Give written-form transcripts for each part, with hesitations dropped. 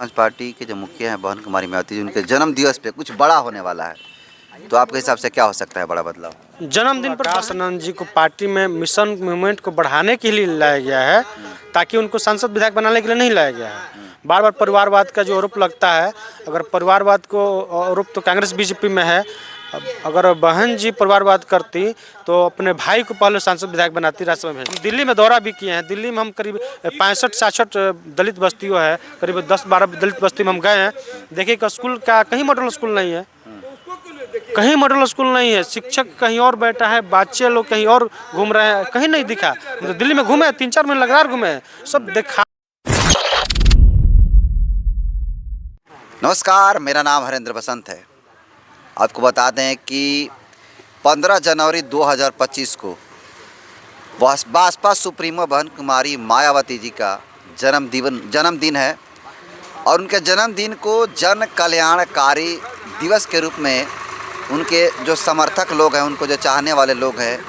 समाज पार्टी के जो मुखिया हैं बहन कुमारी मायावती जी, उनके जन्म दिवस पे कुछ बड़ा होने वाला है, तो आपके हिसाब से क्या हो सकता है बड़ा बदलाव? जन्मदिन पर प्रकाश आनंद जी को पार्टी में मिशन मूवमेंट को बढ़ाने के लिए लाया गया है, ताकि उनको सांसद विधायक बनाने के लिए नहीं लाया गया है। बार बार परिवारवाद का जो आरोप लगता है, अगर परिवारवाद को आरोप तो कांग्रेस बीजेपी में है, अगर बहन जी परिवारवाद करती तो अपने भाई को पहले सांसद विधायक बनाती, राज्यसभा में भेजती। दिल्ली में दौरा भी किए हैं। दिल्ली में हम करीब 65-66 दलित बस्तियों है, करीब 10-12 दलित बस्ती में हम गए हैं। देखिए कि स्कूल का कहीं मॉडल स्कूल नहीं है, कहीं मॉडल स्कूल नहीं है, शिक्षक कहीं और बैठा है, बच्चे लोग कहीं और घूम रहे हैं, कहीं नहीं दिखा। तो दिल्ली में घूमे 3-4 महीने लगातार घूमे, सब देखा। नमस्कार, मेरा नाम हरेंद्र बसंत है। आपको बता दें कि 15 जनवरी 2025 को बसपा सुप्रीमो बहन कुमारी मायावती जी का जन्मदिन है और उनके जन्मदिन को जन कल्याणकारी दिवस के रूप में उनके जो समर्थक लोग हैं, उनको जो चाहने वाले लोग हैं,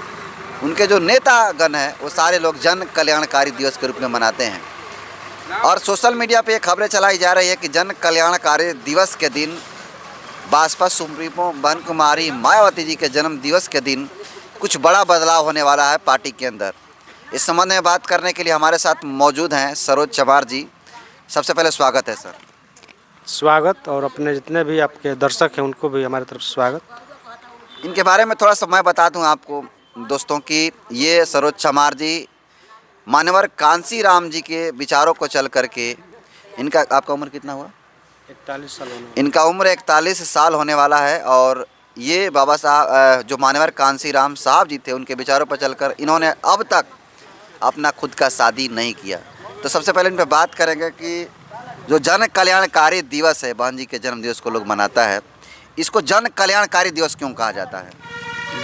उनके जो नेतागण हैं, वो सारे लोग जन कल्याणकारी दिवस के रूप में मनाते हैं। और सोशल मीडिया पे ये खबरें चलाई जा रही है कि जन कल्याणकारी दिवस के दिन बसपा सुप्रीमो बहन कुमारी मायावती जी के जन्म दिवस के दिन कुछ बड़ा बदलाव होने वाला है पार्टी के अंदर। इस संबंध में बात करने के लिए हमारे साथ मौजूद हैं सरोज चमार जी। सबसे पहले स्वागत है सर। स्वागत, और अपने जितने भी आपके दर्शक हैं उनको भी हमारी तरफ से स्वागत। इनके बारे में थोड़ा सा मैं बता दूं आपको दोस्तों कि ये सरोज चमार जी मान्यवर कांसी राम जी के विचारों को चल करके, इनका आपका उम्र कितना हुआ? 41 साल होने। इनका उम्र 41 साल होने वाला है और ये बाबा साहब जो मान्यवर कांसी राम साहब जी थे, उनके विचारों पर चलकर इन्होंने अब तक अपना खुद का शादी नहीं किया। तो सबसे पहले इन पर बात करेंगे कि जो जन कल्याणकारी दिवस है, बहन जी के जन्म दिवस को लोग मनाता है, इसको जन कल्याणकारी दिवस क्यों कहा जाता है?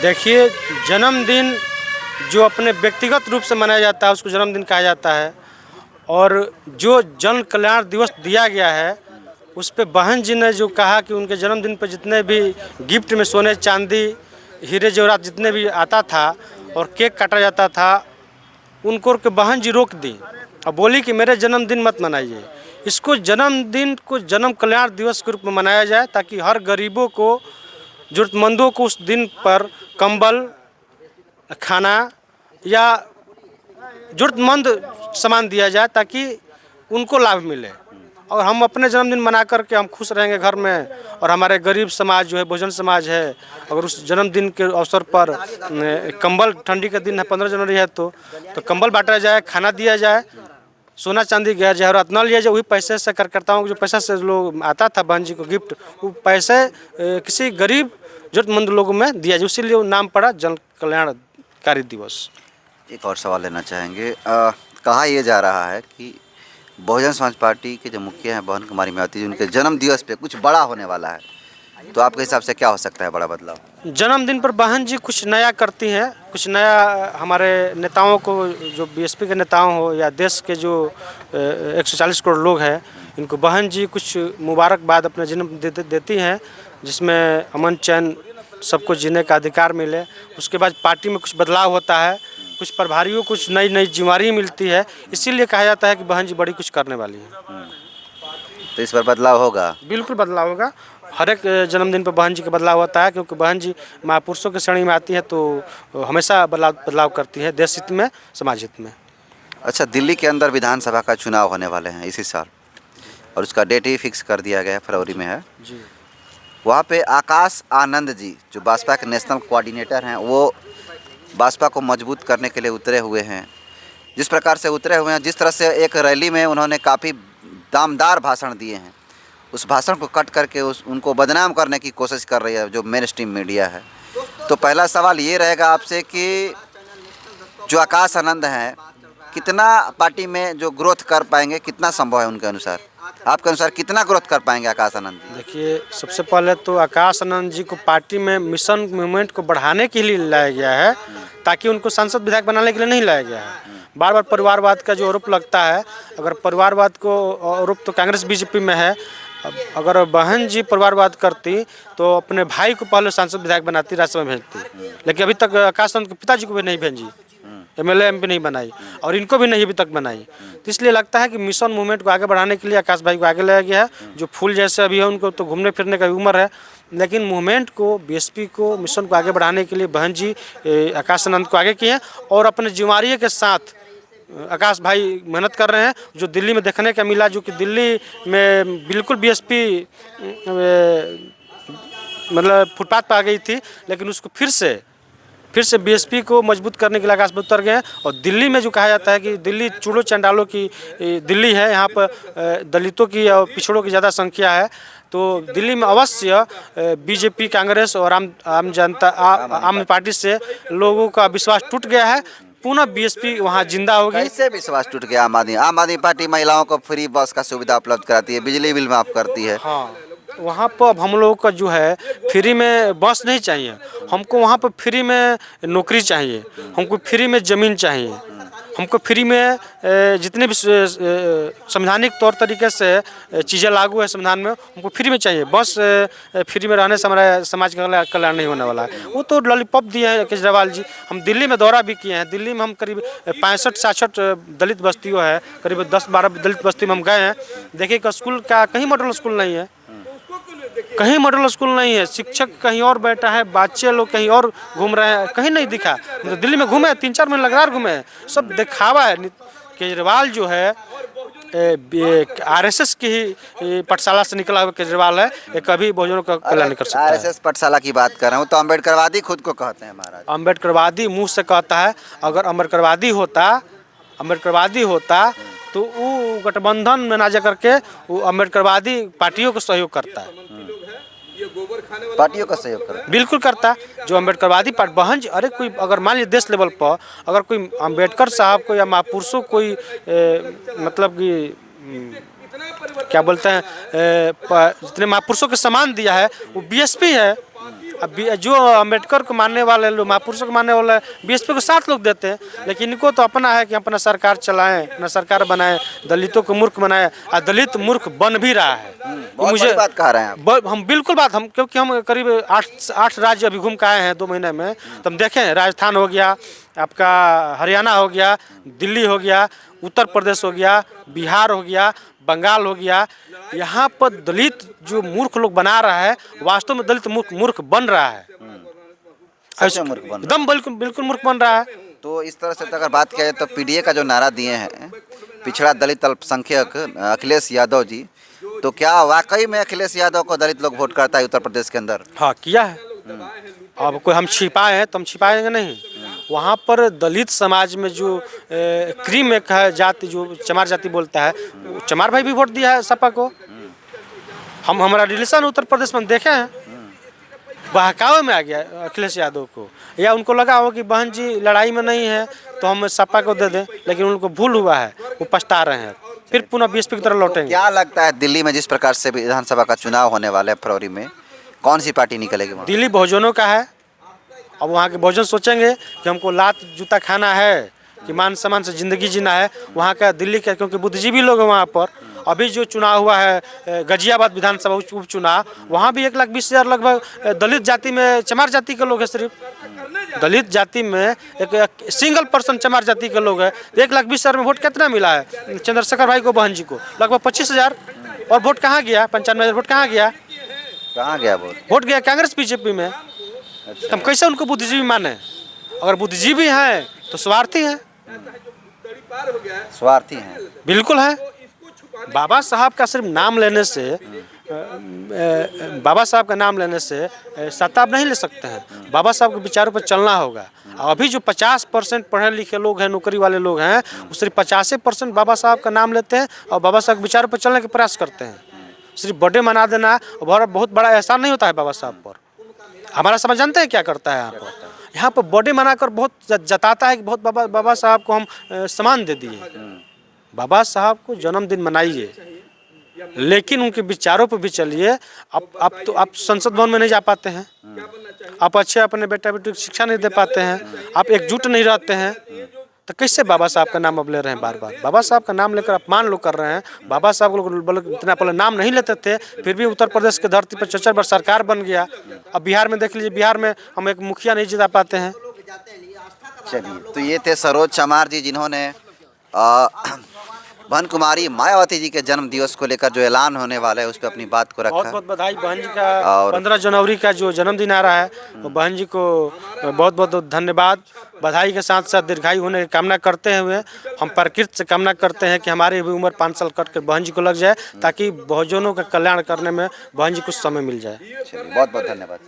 देखिए, जन्मदिन जो अपने व्यक्तिगत रूप से मनाया जाता है उसको जन्मदिन कहा जाता है, और जो जन कल्याण दिवस दिया गया है उस पे बहन जी ने जो कहा कि उनके जन्मदिन पर जितने भी गिफ्ट में सोने चांदी हीरे जवाहरात जितने भी आता था और केक काटा जाता था, उनको के बहन जी रोक दी और बोली कि मेरे जन्मदिन मत मनाइए। इसको जन्मदिन को जन्म कल्याण दिवस के रूप में मनाया जाए, ताकि हर गरीबों को, ज़रूरतमंदों को उस दिन पर कंबल, खाना या ज़रूरतमंद सामान दिया जाए, ताकि उनको लाभ मिले। और हम अपने जन्मदिन मना करके हम खुश रहेंगे घर में, और हमारे गरीब समाज जो है, बहुजन समाज है, अगर उस जन्मदिन के अवसर पर कंबल, ठंडी का दिन है 15 जनवरी है, तो कंबल बांटा जाए, खाना दिया जाए, सोना चांदी गया जाए, न लिया जाए। वही पैसे से कार्यकर्ताओं को जो पैसा से लोग आता था बहन जी को गिफ्ट, वो पैसे किसी गरीब जरूरतमंद लोगों में दिया जाए, इसीलिए वो नाम पड़ा जन कल्याणकारी दिवस। एक और सवाल लेना चाहेंगे। कहा यह जा रहा है कि बहुजन समाज पार्टी के जो मुखिया हैं बहन कुमारी मायावती जी, उनके जन्म दिवस पे कुछ बड़ा होने वाला है, तो आपके हिसाब से क्या हो सकता है बड़ा बदलाव? जन्मदिन पर बहन जी कुछ नया करती हैं, कुछ नया हमारे नेताओं को, जो बीएसपी के नेताओं हो या देश के जो 140 करोड़ लोग हैं, इनको बहन जी कुछ मुबारकबाद अपने जन्म देती हैं, जिसमें अमन चैन सबको जीने का अधिकार मिले। उसके बाद पार्टी में कुछ बदलाव होता है, कुछ प्रभारियों को कुछ नई जिम्मेदारी मिलती है, इसीलिए कहा जाता है कि बहन जी बड़ी कुछ करने वाली है। तो इस पर बदलाव होगा? बिल्कुल बदलाव होगा। हर एक जन्मदिन पर बहन जी का बदलाव होता है, क्योंकि बहन जी महापुरुषों की श्रेणी में आती है, तो हमेशा बदलाव करती है, देश हित में, समाज हित में। अच्छा, दिल्ली के अंदर विधानसभा का चुनाव होने वाले हैं इसी साल, और उसका डेट ही फिक्स कर दिया गया है, फरवरी में है जी। वहाँ पे आकाश आनंद जी जो बसपा के नेशनल कोऑर्डिनेटर हैं, वो बसपा को मजबूत करने के लिए उतरे हुए हैं। जिस प्रकार से उतरे हुए हैं, जिस तरह से एक रैली में उन्होंने काफ़ी दामदार भाषण दिए हैं, उस भाषण को कट करके उनको बदनाम करने की कोशिश कर रही है जो मेन स्ट्रीम मीडिया है। तो पहला सवाल ये रहेगा आपसे कि जो आकाश आनंद हैं, कितना पार्टी में जो ग्रोथ कर पाएंगे, कितना संभव है उनके अनुसार? आपके अनुसार कितना ग्रोथ कर पाएंगे आकाश आनंद जी? देखिए, सबसे पहले तो आकाश आनंद जी को पार्टी में मिशन मूवमेंट को बढ़ाने के लिए लाया गया है, ताकि उनको सांसद विधायक बनाने के लिए नहीं लाया गया है। बार बार परिवारवाद का जो आरोप लगता है, अगर परिवारवाद को आरोप तो कांग्रेस बीजेपी में है, अगर बहन जी परिवारवाद करती तो अपने भाई को पहले सांसद विधायक बनाती, राज्यसभा में भेजती, लेकिन अभी तक आकाश आनंद के पिताजी को भी नहीं भेजी। MLA MP नहीं बनाई और इनको भी नहीं अभी तक बनाई। तो इसलिए लगता है कि मिशन मूवमेंट को आगे बढ़ाने के लिए आकाश भाई को आगे लाया गया है। जो फूल जैसे अभी है उनको तो घूमने फिरने का उम्र है, लेकिन मूवमेंट को, BSP को, मिशन को आगे बढ़ाने के लिए बहन जी आकाश आनंद को आगे किए हैं और अपने जिम्मेदारी के साथ आकाश भाई मेहनत कर रहे हैं। जो दिल्ली में देखने का मिला, जो कि दिल्ली में बिल्कुल BSP मतलब फुटपाथ पर आ गई थी, लेकिन उसको फिर से BSP को मजबूत करने के लिए आकाश भाई उतर गए हैं। और दिल्ली में जो कहा जाता है कि दिल्ली चूड़ों चंडालों की दिल्ली है, यहाँ पर दलितों की और पिछड़ों की ज़्यादा संख्या है, तो दिल्ली में अवश्य BJP, कांग्रेस और आम जनता आम पार्टी से लोगों का विश्वास टूट गया है। पुनः BSP वहाँ जिंदा होगी। कैसे विश्वास टूट गया? आम आदमी पार्टी महिलाओं को फ्री बस का सुविधा उपलब्ध कराती है, बिजली बिल माफ करती है। हाँ, वहाँ पर अब हम लोगों का जो है फ्री में बस नहीं चाहिए, हमको वहाँ पर फ्री में नौकरी चाहिए, हमको फ्री में ज़मीन चाहिए, हमको फ्री में जितने भी संवैधानिक तौर तरीके से चीज़ें लागू है संविधान में, हमको फ्री में चाहिए। बस फ्री में रहने से हमारा समाज का कल्याण नहीं होने वाला है। वो तो लॉलीपॉप दिए हैं केजरीवाल जी। हम दिल्ली में दौरा भी किए हैं, दिल्ली में हम करीब 65-66 दलित बस्तियों है, करीब 10-12 दलित बस्ती में हम गए हैं। देखिए कि स्कूल का कहीं मॉडल स्कूल नहीं है, कहीं मॉडल स्कूल नहीं है, शिक्षक कहीं और बैठा है, बच्चे लोग कहीं और घूम रहे हैं, कहीं नहीं दिखा। तो दिल्ली में घूमे 3-4 महीने लगातार घूमे, सब दिखावा है। केजरीवाल जो है RSS की ही पाठशाला से निकला हुआ केजरीवाल है, ये कभी बहुजनों का कल्याण नहीं कर सकता है। RSS पाठशाला की बात कर रहा हूँ, तो अम्बेडकरवादी खुद को कहते हैं महाराज। अम्बेडकरवादी मुँह से कहता है, अगर अम्बेडकरवादी होता तो वो गठबंधन में ना जा करके वो अम्बेडकरवादी पार्टियों को सहयोग करता है, पार्टियों का सहयोग कर, बिल्कुल करता। जो अम्बेडकरवादी पार्टी बहन जी, अरे कोई अगर मान लीजिए देश लेवल पर अगर कोई अम्बेडकर साहब को या महापुरुषों कोई मतलब कि क्या बोलते हैं जितने महापुरुषों के सम्मान दिया है वो BSP है। अब जो अम्बेडकर को मानने वाले लोग, महापुरुषों को मानने वाले BSP को 7 लोग देते हैं, लेकिन इनको तो अपना है कि अपना सरकार चलाएं, अपना सरकार बनाएं, दलितों को मूर्ख बनाएं, और दलित मूर्ख बन भी रहा है। मुझे बात कह रहे हैं आप। हम बिल्कुल बात, हम क्योंकि हम करीब 8 राज्य अभी घूम के आए हैं 2 महीने में, तो हम देखें राजस्थान हो गया, आपका हरियाणा हो गया, दिल्ली हो गया, उत्तर प्रदेश हो गया, बिहार हो गया, बंगाल हो गया। यहाँ पर दलित जो मूर्ख लोग बना रहा है, वास्तव में दलित मूर्ख बन रहा है, एकदम बिल्कुल मूर्ख बन रहा है। तो इस तरह से तो अगर बात किया जाए तो PDA का जो नारा दिए हैं पिछड़ा दलित अल्पसंख्यक अखिलेश यादव जी, तो क्या वाकई में अखिलेश यादव को दलित लोग वोट करता है उत्तर प्रदेश के अंदर? हाँ, किया है। अब कोई हम छिपाए हैं तो हम छिपाएंगे नहीं। वहाँ पर दलित समाज में जो क्रीम एक है जाति, जो चमार जाति बोलता है, चमार भाई भी वोट दिया है सपा को। हमारा रिलेशन उत्तर प्रदेश में देखे हैं, बहकावे में आ गया अखिलेश यादव को, या उनको लगा हो कि बहन जी लड़ाई में नहीं है तो हम सपा को दे दें, लेकिन उनको भूल हुआ है, वो पछता रहे हैं, फिर पुनः BSP की तरफ लौटेंगे। क्या लगता है दिल्ली में जिस प्रकार से विधानसभा का चुनाव होने वाला है फरवरी में, कौन सी पार्टी निकलेगी वहाँ? दिल्ली बहुजनों का है। अब वहाँ के बहुजन सोचेंगे कि हमको लात जूता खाना है कि मान सम्मान से ज़िंदगी जीना है। वहाँ का दिल्ली का, क्योंकि बुद्धिजीवी लोग हैं वहाँ पर। अभी जो चुनाव हुआ है गाजियाबाद विधानसभा उपचुनाव, वहाँ भी 1,20,000 लगभग दलित जाति में चमार जाति के लोग हैं। सिर्फ दलित जाति में एक सिंगल पर्सन चमार जाति के लोग हैं। 1,20,000 में वोट कितना मिला है चंद्रशेखर भाई को, बहन जी को लगभग 25,000। और वोट कहाँ गया? 95,000 वोट कहाँ गया? वोट गया कांग्रेस BJP में। अच्छा। हम कैसे उनको बुद्धिजीवी माने? अगर बुद्धिजीवी हैं तो स्वार्थी हैं, स्वार्थी हैं, बिल्कुल है। बाबा साहब का सिर्फ नाम लेने से, बाबा साहब का नाम लेने से सत्ता आप नहीं ले सकते हैं। बाबा साहब के विचारों पर चलना होगा। अभी जो 50% पढ़े लिखे लोग हैं, नौकरी वाले लोग हैं, वो सिर्फ 50% बाबा साहब का नाम लेते हैं और बाबा साहब के विचारों पर चलने का प्रयास करते हैं। सिर्फ बर्थडे मना देना बहुत बड़ा एहसान नहीं होता है बाबा साहब पर। हमारा समाज जानते हैं क्या करता है यहाँ पर बर्थडे मनाकर बहुत जताता है कि बहुत बाबा साहब को हम सम्मान दे दिए। बाबा साहब को जन्मदिन मनाइए, लेकिन उनके विचारों पर भी चलिए। अब तो आप संसद भवन में नहीं जा पाते हैं, आप अच्छे अपने बेटा बेटी को शिक्षा नहीं दे पाते हैं, आप एकजुट नहीं रहते हैं, तो कैसे बाबा साहब का नाम अब ले रहे हैं बार बार? बाबा साहब का नाम लेकर अपमान लोग कर रहे हैं। बाबा साहब लोग इतना पहले नाम नहीं लेते थे, फिर भी उत्तर प्रदेश की धरती पर 4 बार सरकार बन गया। अब बिहार में देख लीजिए, बिहार में हम एक मुखिया नहीं जिता पाते हैं। चलिए, तो ये थे सरोज चमार जी, जिन्होंने बहन कुमारी मायावती जी के जन्म दिवस को लेकर जो ऐलान होने वाला है उस पर अपनी बात को बहुत रखा। बहुत बधाई बहन जी का। और 15 जनवरी का जो जन्मदिन आ रहा है वो बहन जी को बहुत बहुत धन्यवाद, बधाई के साथ साथ दीर्घायु होने की कामना करते हुए हम प्रकृति से कामना करते हैं कि हमारी भी उम्र 5 साल कट कर बहन जी को लग जाए, ताकि बहुजनों का कल्याण करने में बहन जी कुछ समय मिल जाए। चलिए, बहुत बहुत धन्यवाद सर।